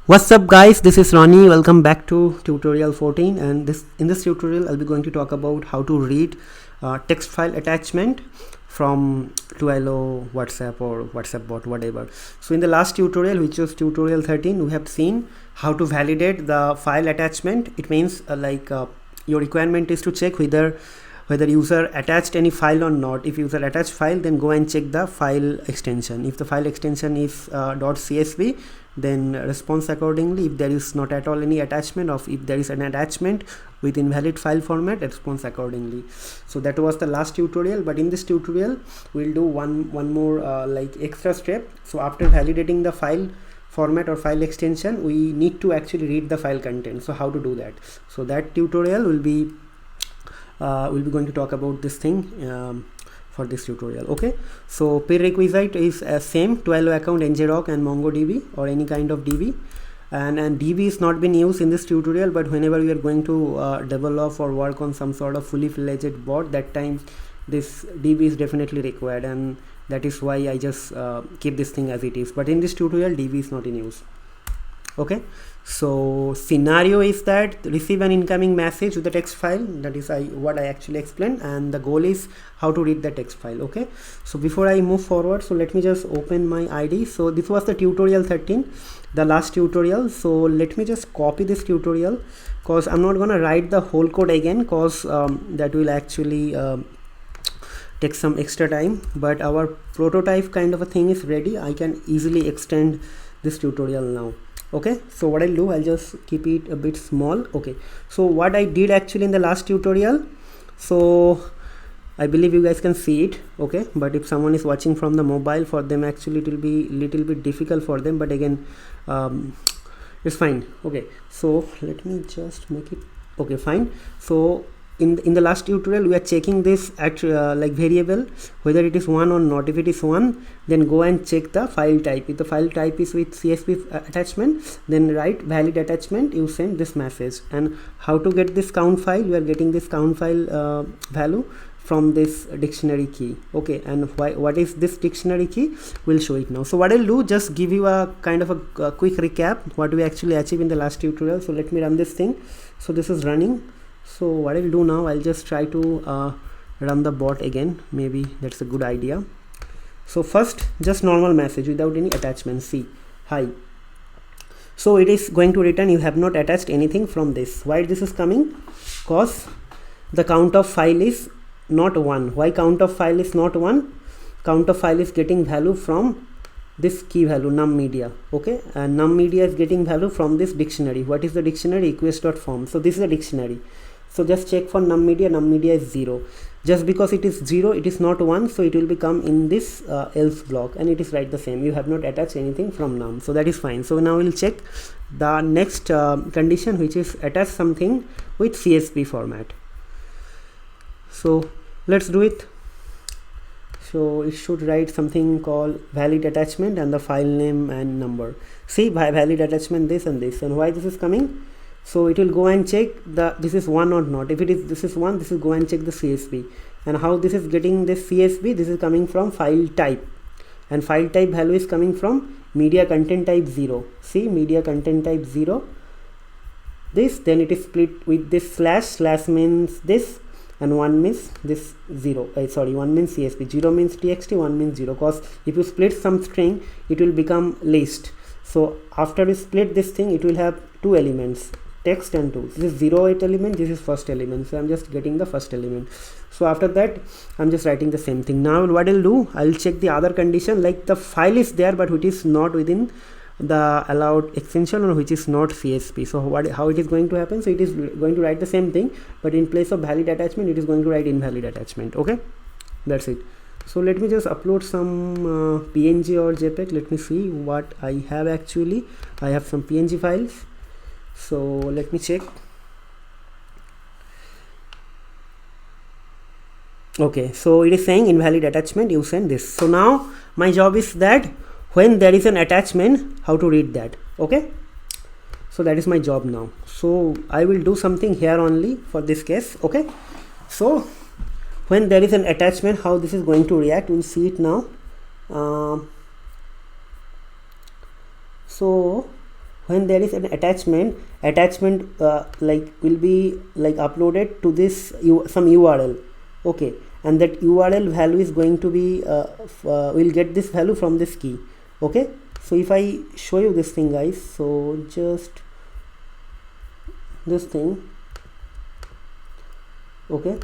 What's up guys, this is Ronnie. Welcome back to tutorial 14, and in this tutorial I'll be going to talk about how to read text file attachment from Twilio, WhatsApp or WhatsApp bot, whatever. So in the last tutorial, which was tutorial 13, we have seen how to validate the file attachment. It means your requirement is to check whether user attached any file or not. If user attached file, then go and check the file extension. If the file extension is .csv, then response accordingly. If there is not at all any attachment, or if there is an attachment with invalid file format, response accordingly. So that was the last tutorial, but in this tutorial we'll do one more extra step. So after validating the file format or file extension, we need to actually read the file content. So how to do that? So that tutorial will be we'll be going to talk about this thing for this tutorial. Okay, so prerequisite is same: Twilio account, ngrok and MongoDB or any kind of DB, and DB is not been used in this tutorial, but whenever we are going to develop or work on some sort of fully fledged bot, that time this DB is definitely required, and that is why I just keep this thing as it is. But in this tutorial, DB is not in use. Okay, so scenario is that receive an incoming message with the text file. That is what I actually explained, and the goal is how to read the text file. Okay, so before I move forward, so let me just open my ID. So this was the tutorial 13, the last tutorial. So let me just copy this tutorial, because I'm not gonna write the whole code again, because that will actually take some extra time. But our prototype kind of a thing is ready. I can easily extend this tutorial now. Okay, so what I'll do, I'll just keep it a bit small. Okay, so what I did actually in the last tutorial, so I believe you guys can see it. Okay, but if someone is watching from the mobile, for them actually it will be little bit difficult for them, but again it's fine. Okay, so let me just make it okay, fine. So in the last tutorial, we are checking this at variable, whether it is 1 or not. If it is 1, then go and check the file type. If the file type is with CSV attachment, then write valid attachment, you send this message. And how to get this count file? We are getting this count file value from this dictionary key. Okay, and what is this dictionary key? We'll show it now. So what I'll do, just give you a kind of a quick recap what we actually achieved in the last tutorial. So let me run this thing. So this is running. So what I'll do now, I'll just try to run the bot again. Maybe that's a good idea. So first, just normal message without any attachment. See, hi. So it is going to return you have not attached anything from this. Why this is coming? Because the count of file is not 1. Why count of file is not 1? Count of file is getting value from this key value num media. Okay, and num media is getting value from this dictionary. What is the dictionary? Request.form. So this is a dictionary. So just check for num media is 0. Just because it is 0, it is not 1, so it will become in this else block, and it is right the same. You have not attached anything from num, so that is fine. So now we'll check the next condition, which is attach something with CSV format. So let's do it. So it should write something called valid attachment and the file name and number. See, by valid attachment this and this, and why this is coming? So it will go and check this is 1 or not. If it is this is 1, this will go and check the CSV. And how this is getting this CSV? This is coming from file type, and file type value is coming from media content type 0. See, media content type 0. This, then it is split with this slash means this, and 1 means this 0. 1 means CSV, 0 means txt, 1 means 0. Because if you split some string, it will become list. So after we split this thing, it will have 2 elements, text and 2. This is 0th element, this is first element. So I'm just getting the first element. So after that, I'm just writing the same thing. Now what I'll do, I'll check the other condition, like the file is there, but which is not within the allowed extension, or which is not CSV. So how it is going to happen? So it is going to write the same thing, but in place of valid attachment, it is going to write invalid attachment. Okay, that's it. So let me just upload some PNG or JPEG. Let me see what I have actually. I have some PNG files. So let me check. Okay, so it is saying invalid attachment, you send this. So now my job is that when there is an attachment, how to read that. Okay, so that is my job now. So I will do something here only for this case. Okay, so when there is an attachment, how this is going to react, we'll see it now. So when there is an attachment like will be like uploaded to this some URL, okay, and that URL value is going to be we'll get this value from this key, okay. So if I show you this thing, guys, so just this thing, okay,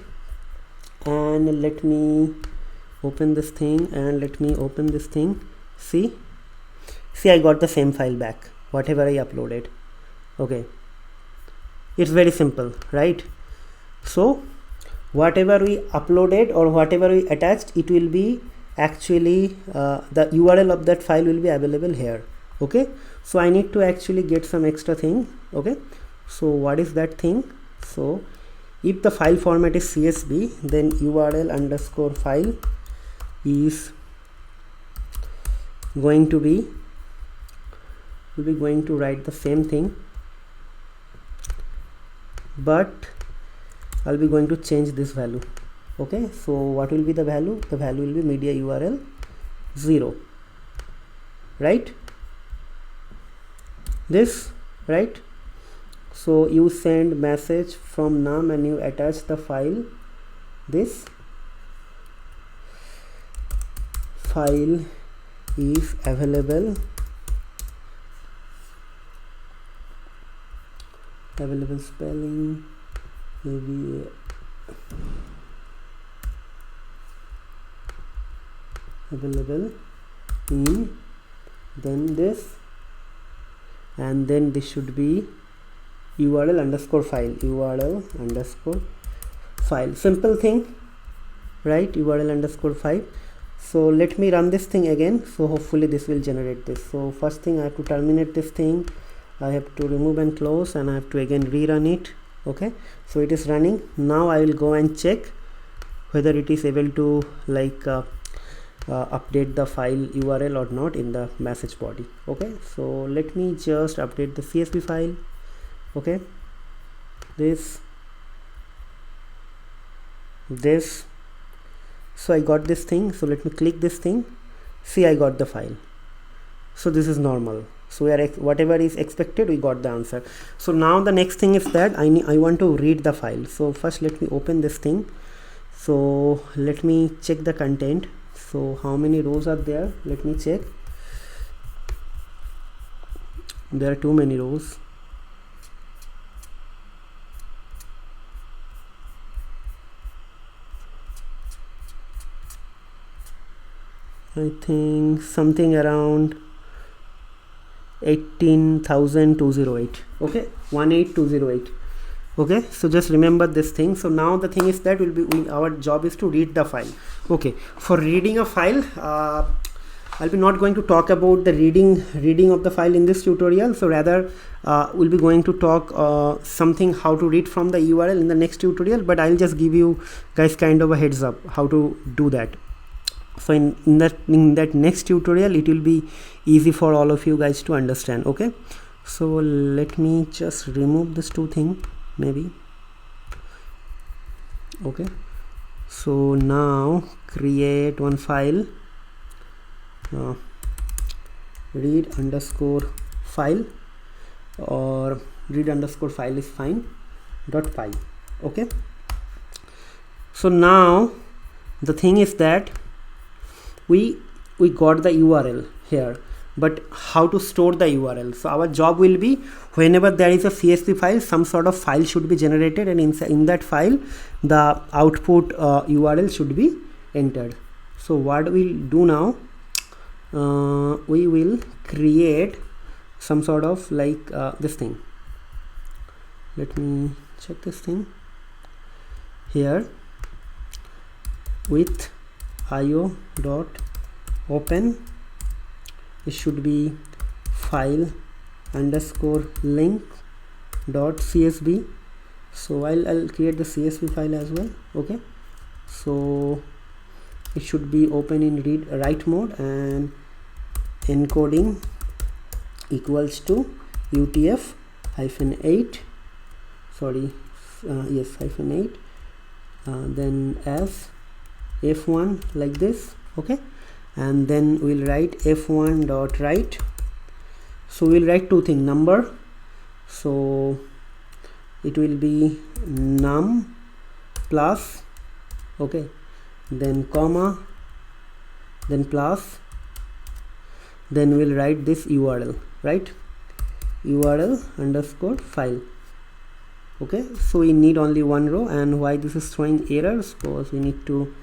and let me open this thing, and let me open this thing. See, I got the same file back, whatever I uploaded, okay. It's very simple, right? So whatever we uploaded or whatever we attached, it will be actually the URL of that file will be available here, okay. So I need to actually get some extra thing, okay. So what is that thing? So if the file format is CSV, then URL underscore file is going to be, we'll be going to write the same thing, but I'll be going to change this value, okay. So what will be the value? The value will be media URL 0, right? This, right? So you send message from num and you attach the file. This file is available spelling maybe available in, then this, and then this should be URL underscore file, simple thing, right? URL underscore file. So let me run this thing again, so hopefully this will generate this. So first thing, I have to terminate this thing, I have to remove and close, and I have to again rerun it, okay. So it is running now. I will go and check whether it is able to like update the file URL or not in the message body, okay. So let me just update the CSV file, okay. This, so I got this thing, so let me click this thing. See, I got the file. So this is normal. So we are whatever is expected, we got the answer. So now the next thing is that I want to read the file. So first let me open this thing. So let me check the content. So how many rows are there? Let me check. There are too many rows. I think something around 18,208, okay, 18208, okay. So just remember this thing. So now the thing is that our job is to read the file, okay. For reading a file, I'll be not going to talk about the reading of the file in this tutorial. So rather we'll be going to talk something how to read from the URL in the next tutorial, but I'll just give you guys kind of a heads up how to do that. So in that next tutorial, it will be easy for all of you guys to understand, okay. So let me just remove this two thing maybe, okay. So now create one file, read underscore file, or read underscore file is fine, .py, okay. So now the thing is that we got the URL here, but how to store the URL? So our job will be, whenever there is a CSV file, some sort of file should be generated, and in that file the output URL should be entered. So what we'll do now, we will create some sort of like this thing. Let me check this thing here with io.open. it should be file underscore link dot csv. So I'll create the CSV file as well, okay. So it should be open in read write mode, and encoding equals to utf -8, sorry, yes, -8, then as f1 like this, okay. And then we'll write f1 dot write. So we'll write two things, number, so it will be num plus, okay, then comma, then plus, then we'll write this URL, right, URL underscore file. Okay, so we need only one row. And why this is throwing errors, because we need to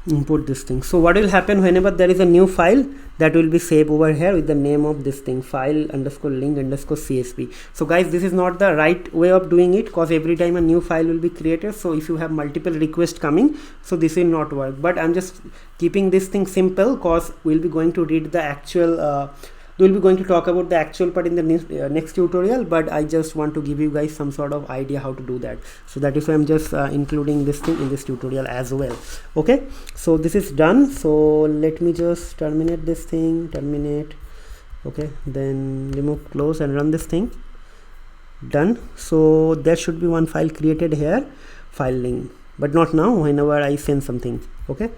input this thing. So what will happen whenever there is a new file, that will be saved over here with the name of this thing, file underscore link underscore CSV. So guys, this is not the right way of doing it, because every time a new file will be created, so if you have multiple requests coming, so this will not work. But I'm just keeping this thing simple, because we'll be going to read the actual we'll be going to talk about the actual part in the next tutorial, but I just want to give you guys some sort of idea how to do that. So that is why I'm just including this thing in this tutorial as well. Okay, so this is done. So let me just terminate this thing, terminate. Okay, then remove, close, and run this thing. Done. So there should be one file created here, file link, but not now, whenever I send something. Okay,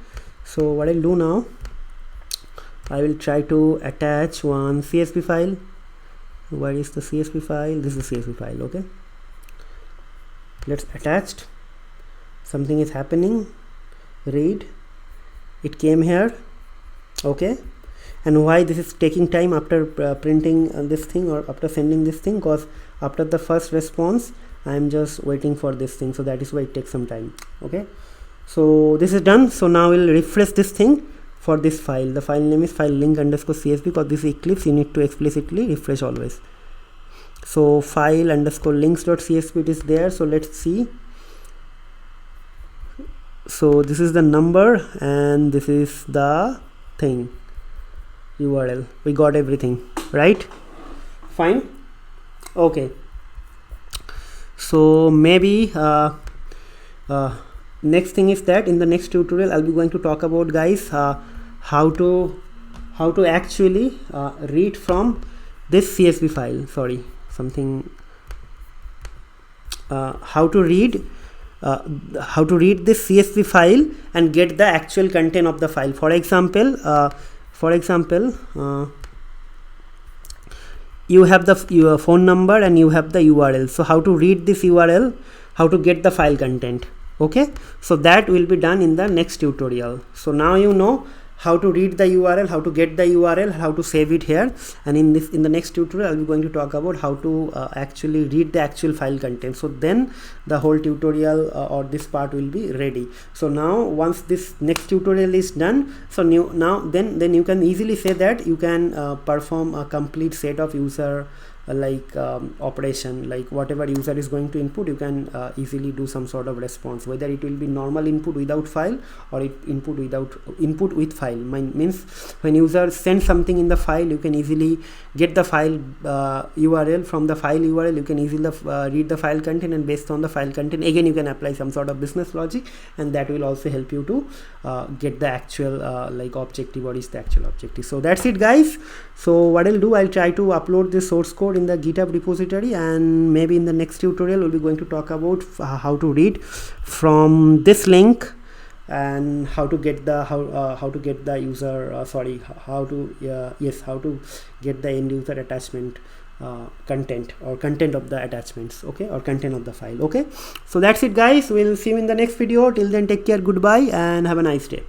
so what I'll do now, I will try to attach one CSV file. Where is the CSV file? This is the CSV file. Okay, let's attach. Something is happening. Read. It came here. Okay, and why this is taking time after printing this thing, or after sending this thing? Because after the first response, I am just waiting for this thing, so that is why it takes some time. Okay, so this is done. So now we'll refresh this thing. For this file, the file name is file link underscore CSV, because this is Eclipse, you need to explicitly refresh always. So file underscore links.csv, it is there. So let's see. So this is the number, and this is the thing, URL. We got everything, right? Fine. Okay, so maybe next thing is that in the next tutorial I'll be going to talk about, guys, how to actually read from this CSV file. Sorry, something how to read this CSV file and get the actual content of the file. For example, you have your phone number and you have the URL. So how to read this URL, how to get the file content. Okay, so that will be done in the next tutorial. So now you know how to read the URL, how to get the URL, how to save it here, and in the next tutorial I'll be going to talk about how to actually read the actual file content. So then the whole tutorial or this part will be ready. So now once this next tutorial is done, so then you can easily say that you can perform a complete set of user operation, like whatever user is going to input, you can easily do some sort of response, whether it will be normal input without file or input with file. Means when user sends something in the file, you can easily get the file URL. From the file URL you can easily read the file content, and based on the file content again you can apply some sort of business logic, and that will also help you to get the actual objective. What is the actual objective? So that's it, guys. So what I'll do, I'll try to upload this source code in the GitHub repository, and maybe in the next tutorial we'll be going to talk about how to read from this link, and how to get the how to get the user how to get the end user attachment content of the attachments. Okay, or content of the file. Okay, so that's it, guys. We'll see you in the next video. Till then, take care, goodbye, and have a nice day.